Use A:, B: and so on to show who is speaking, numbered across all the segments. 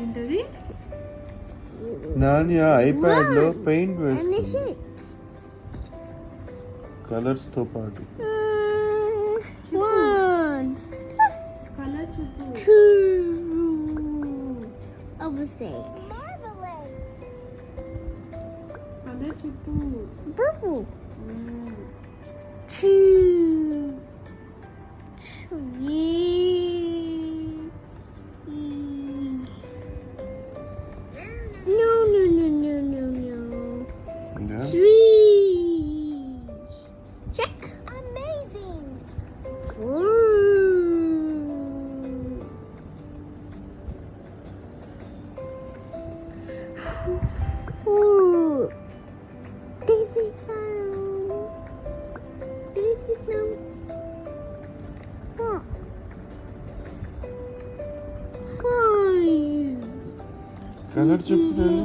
A: ఏంటది?
B: నాని ఐప్యాడ్ లో పెయింట్ వేస్తుంది కలర్స్ తో పాటు.
A: కలర్ చెప్పు. కలర్ చెప్పు.
C: Purple.
A: Mm.
C: 2, 3, no.
B: Yeah.
C: 3. Check. Amazing. 4. 4. This is now. What? 5.
B: Colour చెప్పు నాని.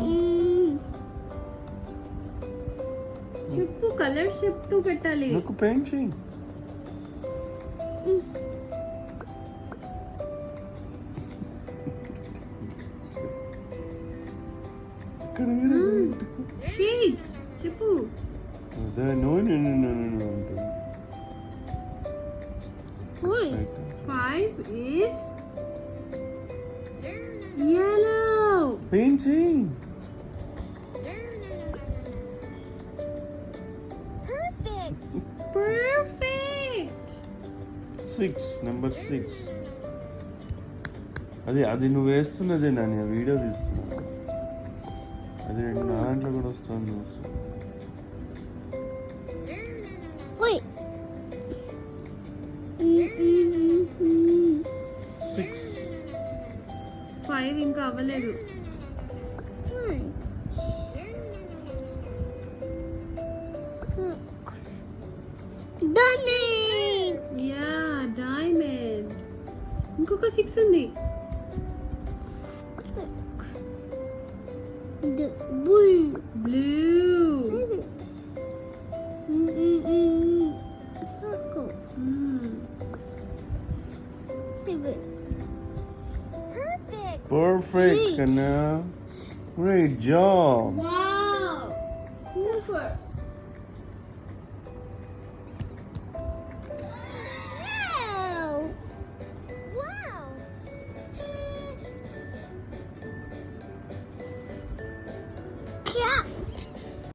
A: చెప్పు, కలర్ చెప్తూ పెట్టాలి.
B: నాకు పెయింట్ చేయి. ఇక్కడ
A: షేడ్స్ చెప్పు.
B: అదే నో ఉంటుంది.
A: 5 is yellow.
B: పెయింట్ చేయి.
A: Perfect.
B: 6 నెంబర్ 6. అది నువ్వు వేస్తున్నదే నాని, ఆ వీడియో తీస్తున్నా. అది నా దాంట్లో కూడా వస్తుంది.
C: Wait.
B: 6.
A: 5 ఇంకా అవ్వలేదు.
C: Diamond.
A: Yeah, diamond. ఇంకొక 6 ఉంది.
C: The bull.
A: Blue.
C: 7. Circle. 7.
B: Perfect, Kana. Great job.
A: Wow, super.